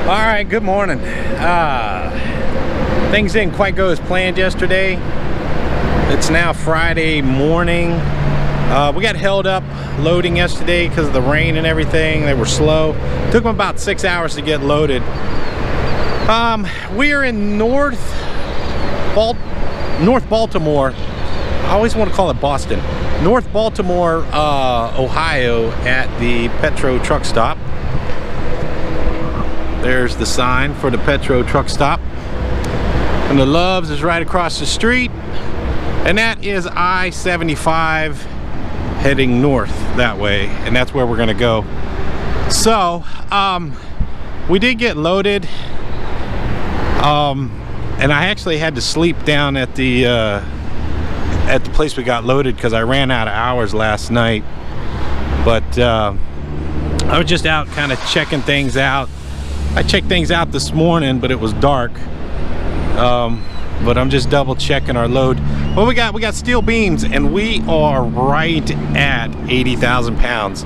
All right, good morning. Things didn't quite go as planned yesterday. It's now Friday morning. We got held up loading yesterday because of the rain and everything. They were slow. Took them about 6 hours to get loaded. We are in North Baltimore. I always want to call it Boston. North Baltimore, Ohio, at the Petro truck stop. There's the sign for the Petro truck stop. And the Loves is right across the street. And that is I-75 heading north that way. And that's where we're gonna go. So, we did get loaded. And I actually had to sleep down at the place we got loaded because I ran out of hours last night. But I was just out kind of checking things out. I checked things out this morning, but it was dark. But I'm just double checking our load. Well, we got steel beams, and we are right at 80,000 pounds.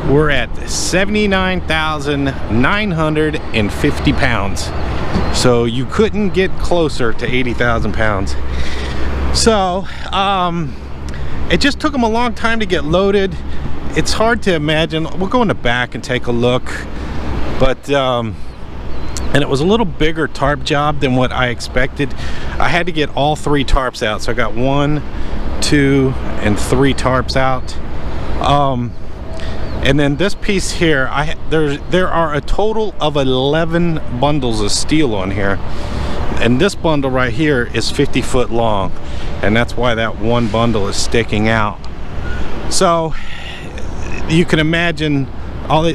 We're at 79,950 pounds. So you couldn't get closer to 80,000 pounds. So it just took them a long time to get loaded. It's hard to imagine. We'll go in the back and take a look. But and it was a little bigger tarp job than what I expected. I had to get all 3 tarps out, so I got 1, 2, and 3 tarps out. And then this piece here, there are a total of 11 bundles of steel on here, and this bundle right here is 50 foot long, and that's why that one bundle is sticking out. So you can imagine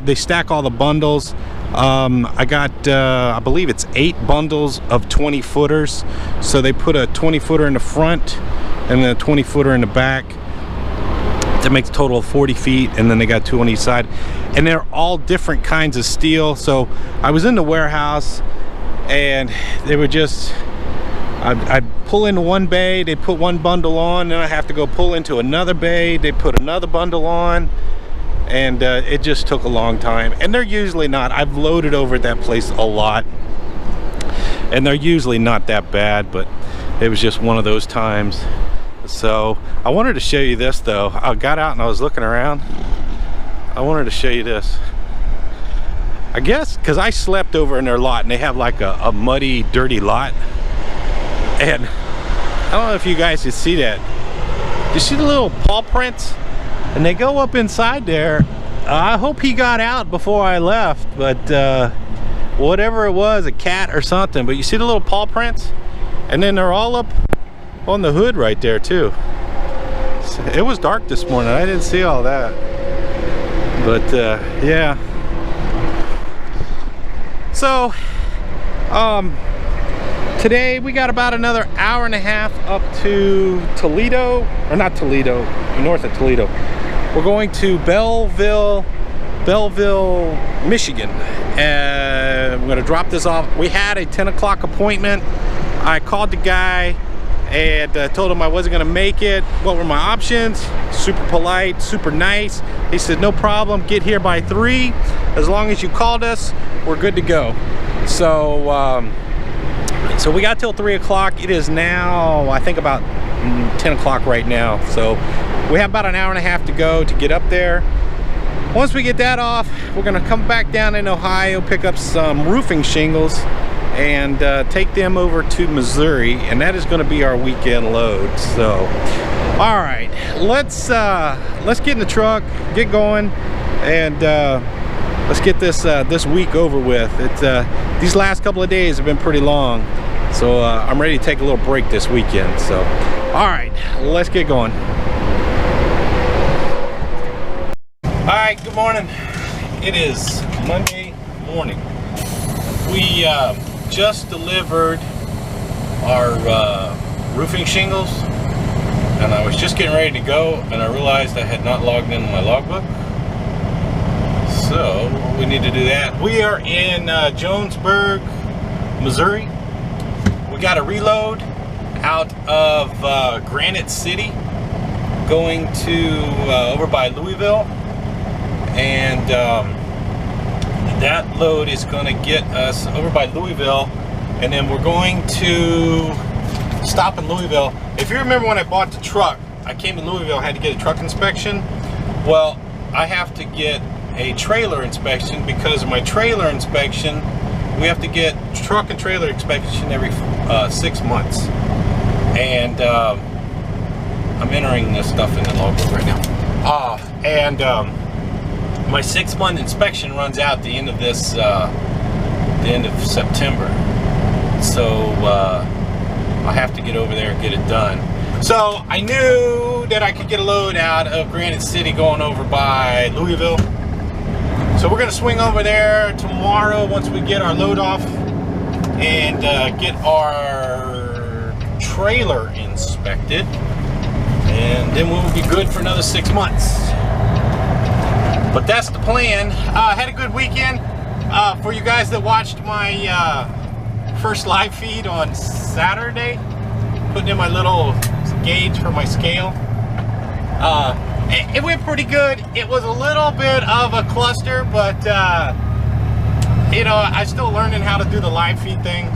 they stack all the bundles. I got I believe it's 8 bundles of 20 footers, so they put a 20 footer in the front and then a 20 footer in the back. That makes a total of 40 feet, and then they got 2 on each side, and they're all different kinds of steel. So I was in the warehouse, and they were just, I'd pull into one bay, they'd put one bundle on, then I have to go pull into another bay, they put another bundle on, and it just took a long time. And they're usually not, I've loaded over at that place a lot, and they're usually not that bad, but it was just one of those times. So I wanted to show you this though. I got out and I was looking around. I wanted to show you this. I guess because I slept over in their lot, and they have like a muddy, dirty lot. And I don't know if you guys can see that. You see the little paw prints? And they go up inside there. I hope he got out before I left, but whatever it was, a cat or something. But you see the little paw prints? And then they're all up on the hood right there too. It was dark this morning. I didn't see all that. But yeah. So today we got about another hour and a half up to Toledo, or not Toledo, north of Toledo. We're going to Belleville, Michigan. I'm gonna drop this off. We had a 10 o'clock appointment. I called the guy and told him I wasn't gonna make it. What were my options? Super polite, super nice. He said, no problem, get here by 3. As long as you called us, we're good to go. So so we got till 3 o'clock. It is now, I think, about 10 o'clock right now. So we have about an hour and a half to go to get up there. Once we get that off, we're gonna come back down in Ohio, pick up some roofing shingles, and take them over to Missouri, and that is going to be our weekend load. So all right, let's get in the truck, get going, and let's get this week over with. These last couple of days have been pretty long, so I'm ready to take a little break this weekend. So all right, let's get going. All right, good morning. It is Monday morning. We just delivered our roofing shingles, and I was just getting ready to go, and I realized I had not logged in my logbook. So we need to do that. We are in Jonesburg, Missouri. We got a reload out of Granite City, going to over by Louisville, and that load is going to get us over by Louisville, and then we're going to stop in Louisville. If you remember when I bought the truck, I came to Louisville, I had to get a truck inspection. Well, I have to get a trailer inspection because of my trailer inspection. We have to get truck and trailer inspection every 6 months. And I'm entering this stuff in the logbook right now. My 6-month inspection runs out the end of this, the end of September. So I have to get over there and get it done. So I knew that I could get a load out of Granite City going over by Louisville. So we're gonna swing over there tomorrow once we get our load off and get our trailer inspected, and then we'll be good for another 6 months. But that's the plan. I had a good weekend. For you guys that watched my first live feed on Saturday, putting in my little gauge for my scale, it went pretty good. It was a little bit of a cluster, but you know, I'm still learning how to do the live feed thing.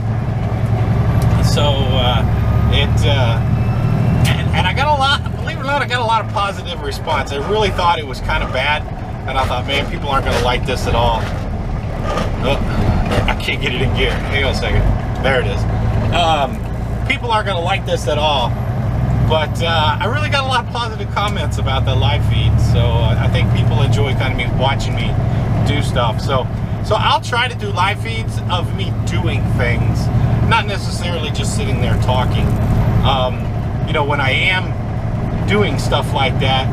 So and I got a lot, believe it or not, I got a lot of positive response. I really thought it was kind of bad, and I thought, man, people aren't going to like this at all. Oh, I can't get it in gear. Hang on a second. There it is. People aren't going to like this at all. But I really got a lot of positive comments about the live feed, so I think people enjoy kind of me watching me do stuff. So I'll try to do live feeds of me doing things, not necessarily just sitting there talking. You know, when I am doing stuff like that,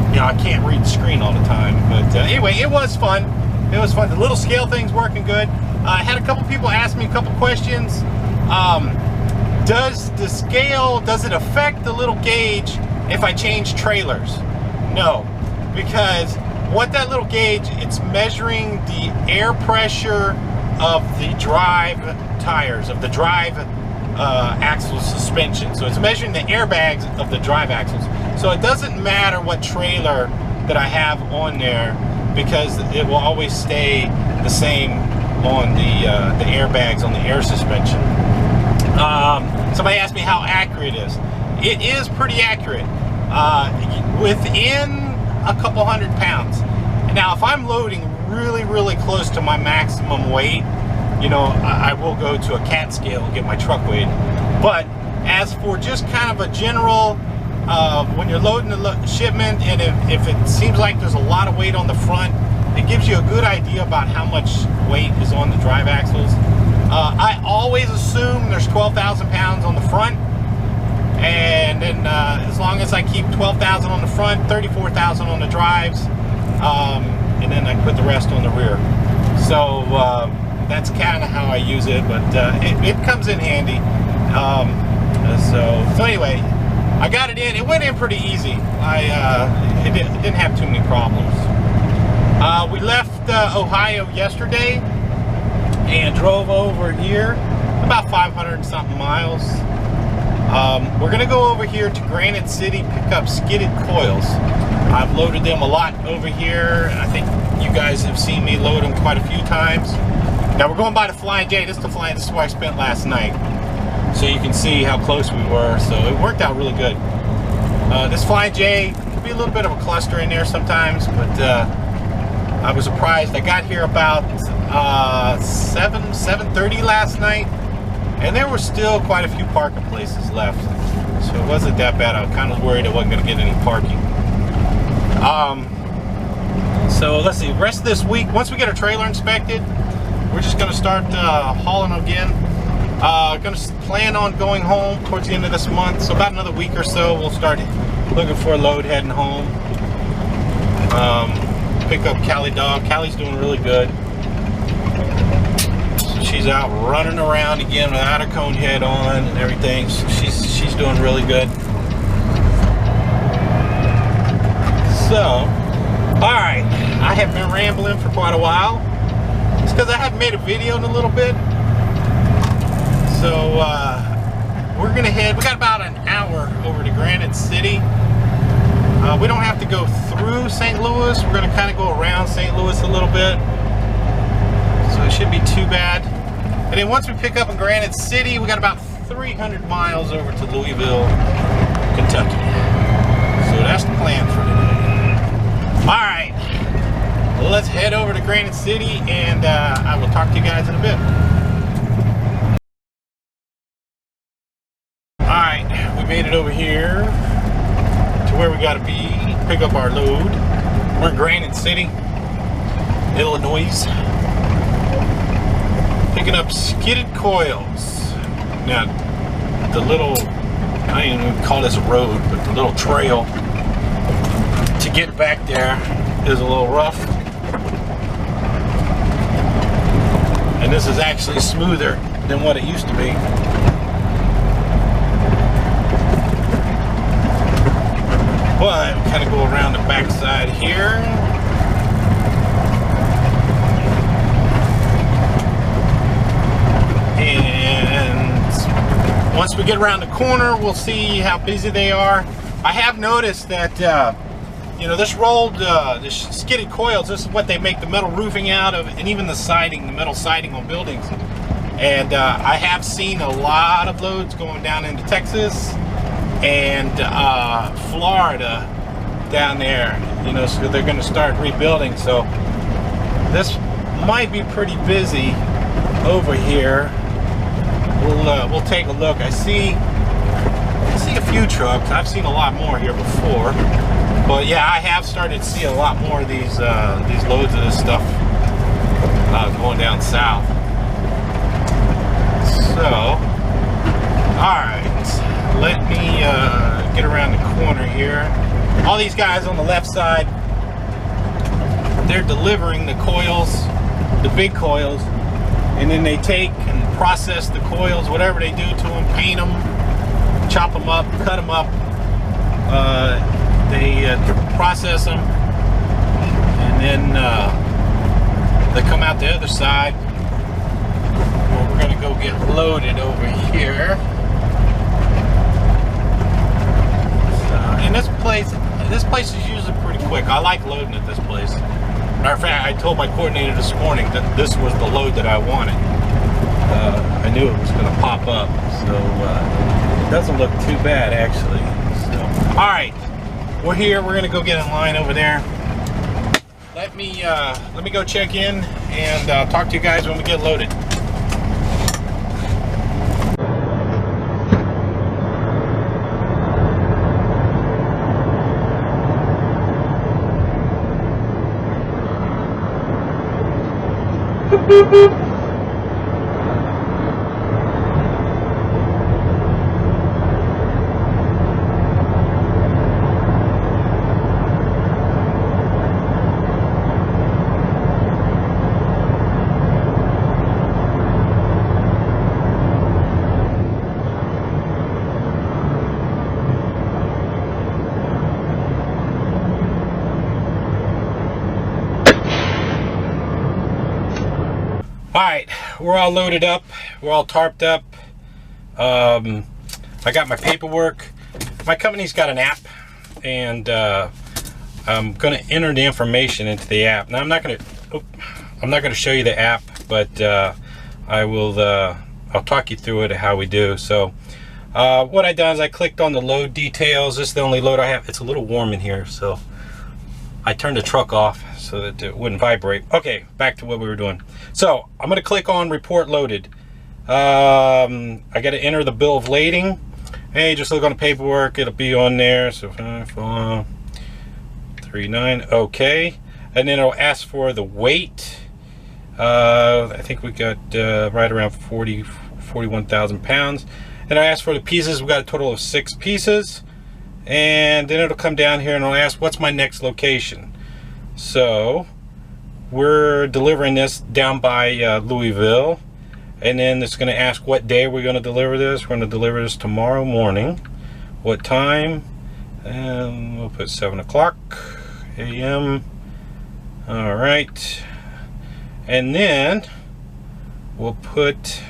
you know, I can't read the screen all the time. But anyway, it was fun. It was fun. The little scale thing's working good. I had a couple people ask me a couple questions. Does the scale, does it affect the little gauge if I change trailers? No, because what that little gauge, it's measuring the air pressure of the drive tires, of the drive axle suspension. So it's measuring the airbags of the drive axles. So it doesn't matter what trailer that I have on there, because it will always stay the same on the airbags on the air suspension. Somebody asked me how accurate it is. It is pretty accurate, within a couple 100 pounds. Now, if I'm loading really close to my maximum weight, you know, I will go to a cat scale and get my truck weight. But as for just kind of a general, when you're loading the shipment, and if it seems like there's a lot of weight on the front, it gives you a good idea about how much weight is on the drive axles. I always assume there's 12,000 pounds on the front, and then as long as I keep 12,000 on the front, 34,000 on the drives, and then I put the rest on the rear. So that's kind of how I use it, but it comes in handy. So anyway, I got it in. It went in pretty easy. It didn't have too many problems. We left Ohio yesterday and drove over here about 500 and something miles. We're gonna go over here to Granite City, pick up Skidded Coils. I've loaded them a lot over here, and I think you guys have seen me load them quite a few times. Now we're going by the Flying J. This is where I spent last night, so you can see how close we were. So it worked out really good. This Flying J can be a little bit of a cluster in there sometimes, but I was surprised. I got here about 7:30 last night, and there were still quite a few parking places left, so it wasn't that bad. I was kind of worried I wasn't going to get any parking. So let's see, rest of this week, once we get our trailer inspected, we're just going to start hauling again. Going to plan on going home towards the end of this month, so about another week or so we'll start looking for a load heading home. Pick up Callie dog. Callie's doing really good. So she's out running around again without her cone head on and everything. So she's doing really good. So, alright, I have been rambling for quite a while. It's because I haven't made a video in a little bit. So, we're gonna head, we got about an hour over to Granite City. We don't have to go through St. Louis. We're going to kind of go around St. Louis a little bit. So it shouldn't be too bad. And then once we pick up in Granite City, we got about 300 miles over to Louisville, Kentucky. So that's the plan for today. All right, let's head over to Granite City, and I will talk to you guys in a bit. All right, we made it over here to where we got to be, pick up our load. We're in Granite City, Illinois. Picking up Skidded Coils. Now, the little, I don't even call this a road, but the little trail to get back there is a little rough. And this is actually smoother than what it used to be. But we kind of go around the backside here. And once we get around the corner, we'll see how busy they are. I have noticed that, you know, this Skidded Coils, this is what they make the metal roofing out of, and even the siding, the metal siding on buildings. And I have seen a lot of loads going down into Texas and Florida down there, you know, so they're going to start rebuilding. So this might be pretty busy over here. We'll take a look. I see a few trucks. I've seen a lot more here before, but yeah, I have started to see a lot more of these loads of this stuff going down south. So, all right, let me get around the corner here. All these guys on the left side, they're delivering the coils, the big coils, and then they take and process the coils, whatever they do to them, paint them, chop them up, cut them up. They process them, and then they come out the other side. Well, we're gonna go get loaded over here. So, and this place is usually pretty quick. I like loading at this place. Matter of fact, I told my coordinator this morning that this was the load that I wanted. I knew it was going to pop up, so it doesn't look too bad actually. So, all right, we're here. We're going to go get in line over there. Let me go check in and talk to you guys when we get loaded. Alright, we're all loaded up, we're all tarped up. I got my paperwork. My company's got an app, and I'm gonna enter the information into the app. Now I'm not gonna show you the app, but I'll talk you through it, how we do. So what I done is I clicked on the load details. This is the only load I have. It's a little warm in here, so I turned the truck off so that it wouldn't vibrate. Okay, back to what we were doing. So I'm going to click on report loaded. I got to enter the bill of lading. Hey, just look on the paperwork, it'll be on there. So 5439, okay. And then it'll ask for the weight. I think we got right around 41,000 pounds. And I asked for the pieces. We got a total of 6 pieces. And then it'll come down here and it'll ask, what's my next location? So we're delivering this down by Louisville, and then it's going to ask what day we're going to deliver this. We're going to deliver this tomorrow morning. What time? And we'll put 7 o'clock a.m. all right, and then we'll put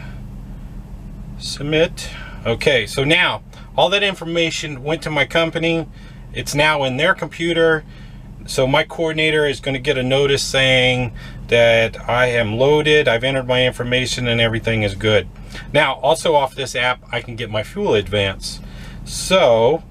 submit. Okay, so now all that information went to my company, it's now in their computer. So my coordinator is going to get a notice saying that I am loaded, I've entered my information, and everything is good. Now, also off this app, I can get my fuel advance. So,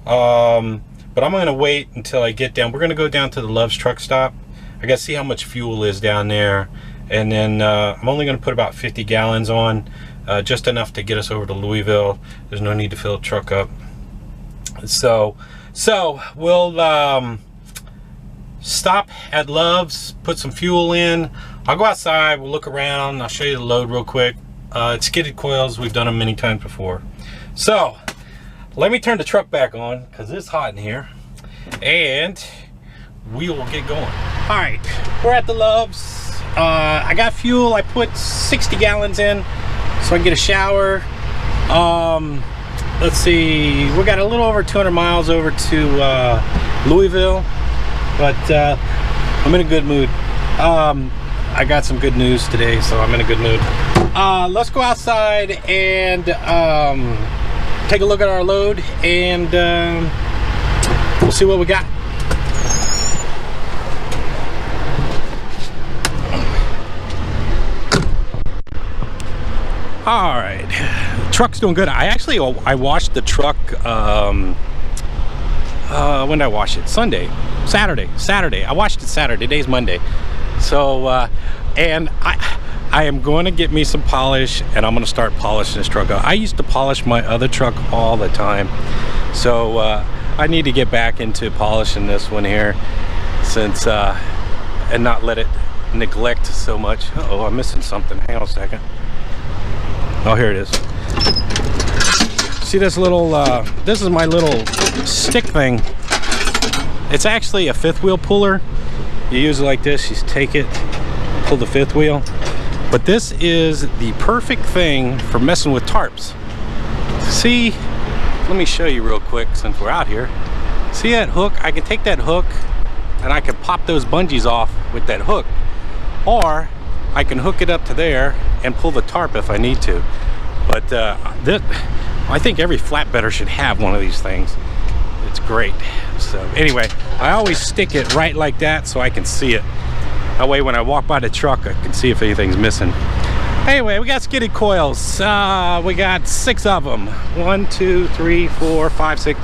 but I'm going to wait until I get down. We're going to go down to the Love's truck stop. I got to see how much fuel is down there. And then I'm only going to put about 50 gallons on, just enough to get us over to Louisville. There's no need to fill the truck up. So we'll stop at Love's, put some fuel in. I'll go outside, we'll look around, I'll show you the load real quick. It's Skidded Coils, we've done them many times before. So let me turn the truck back on because it's hot in here, and we will get going. All right, we're at the Love's. I got fuel. I put 60 gallons in so I can get a shower. Let's see, we got a little over 200 miles over to Louisville, but I'm in a good mood. I got some good news today, so I'm in a good mood. Let's go outside and take a look at our load, and we'll see what we got. All right, the truck's doing good. I washed the truck, when did I wash it? Saturday. I washed it Saturday. Today's Monday. So, and I am going to get me some polish, and I'm going to start polishing this truck up. I used to polish my other truck all the time. So, I need to get back into polishing this one here, since, and not let it neglect so much. Uh-oh, I'm missing something. Hang on a second. Oh, here it is. See this little, this is my little stick thing. It's actually a fifth wheel puller. You use it like this, you take it, pull the fifth wheel. But this is the perfect thing for messing with tarps. See, let me show you real quick since we're out here. See that hook? I can take that hook and I can pop those bungees off with that hook. Or I can hook it up to there and pull the tarp if I need to. But I think every flatbedder should have one of these things. It's great. So anyway, I always stick it right like that so I can see it. That way when I walk by the truck, I can see if anything's missing. Anyway, we got Skidded Coils. We got 6 of them. 1, 2, 3, 4, 5, 6.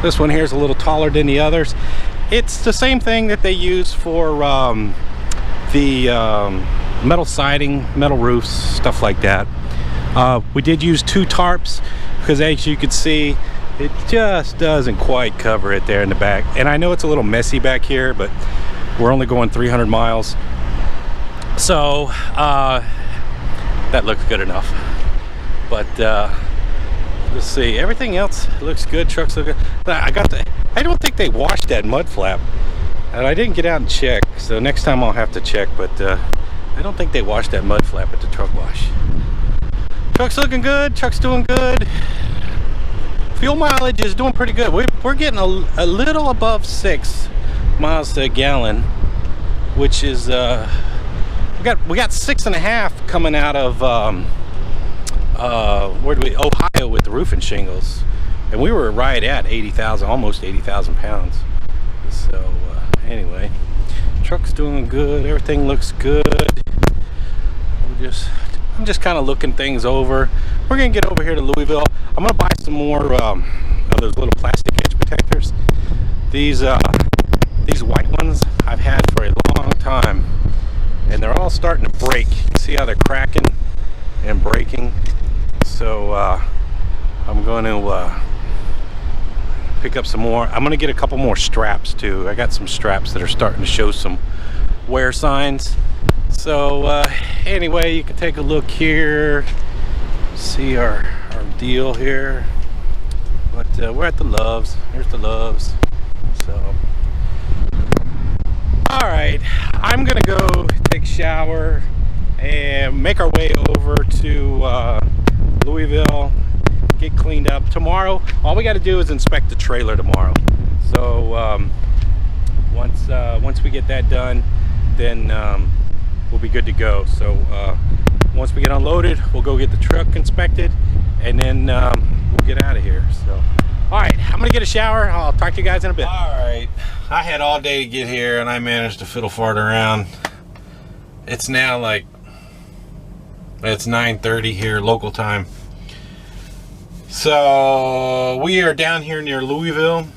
This one here is a little taller than the others. It's the same thing that they use for the metal siding, metal roofs, stuff like that. We did use 2 tarps because, as you can see, it just doesn't quite cover it there in the back. And I know it's a little messy back here, but we're only going 300 miles. So that looks good enough. But let's see, everything else looks good. Trucks look good. I don't think they washed that mud flap, and I didn't get out and check, so next time I'll have to check. But I don't think they washed that mud flap at the truck wash. Truck's looking good, truck's doing good. Fuel mileage is doing pretty good. We're getting a little above 6 miles to a gallon, which is we got 6.5 coming out of Ohio with the roofing shingles, and we were right at 80,000, almost 80,000 pounds. So anyway, truck's doing good, everything looks good. I'm just kind of looking things over. We're gonna get over here to Louisville. I'm gonna buy some more of those little plastic edge protectors. These white ones I've had for a long time, and they're all starting to break. You see how they're cracking and breaking? So I'm going to pick up some more. I'm going to get a couple more straps too. I got some straps that are starting to show some wear signs. So anyway, you can take a look here, see our deal here. But we're at the Love's. Here's the Love's. So alright, I'm gonna go take a shower and make our way over to Louisville, get cleaned up. Tomorrow, all we got to do is inspect the trailer tomorrow. So once we get that done, then we'll be good to go. So once we get unloaded, we'll go get the truck inspected, and then we'll get out of here. So All right, I'm gonna get a shower. I'll talk to you guys in a bit. All right, I had all day to get here and I managed to fiddle fart around. It's now like, it's 9:30 here local time. So we are down here near Louisville.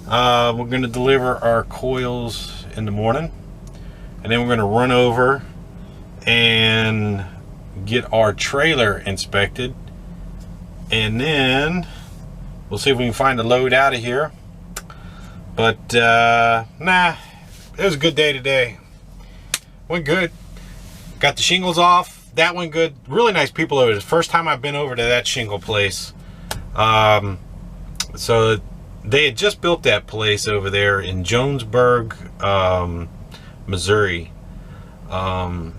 We're gonna deliver our coils in the morning, and then we're gonna run over and get our trailer inspected, and then we'll see if we can find a load out of here. But nah, it was a good day today. Went good. Got the shingles off. That went good. Really nice people over there. First time I've been over to that shingle place. So they had just built that place over there in Jonesburg, Missouri. I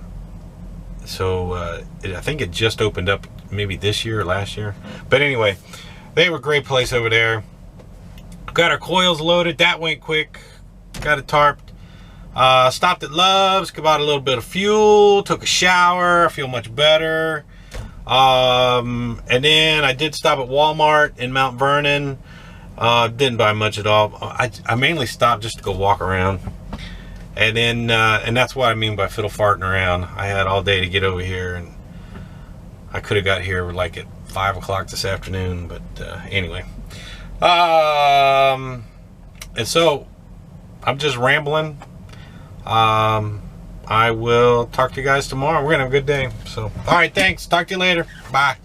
think it just opened up maybe this year or last year. But anyway, they were a great place over there. Got our coils loaded. That went quick. Got it tarped. Stopped at Love's, bought a little bit of fuel, took a shower. I feel much better. And then I did stop at Walmart in Mount Vernon. Didn't buy much at all. I mainly stopped just to go walk around. And then, and that's what I mean by fiddle farting around. I had all day to get over here, and I could have got here like at 5 o'clock this afternoon, but anyway. And so I'm just rambling. I will talk to you guys tomorrow. We're gonna have a good day. So, all right, thanks. Talk to you later. Bye.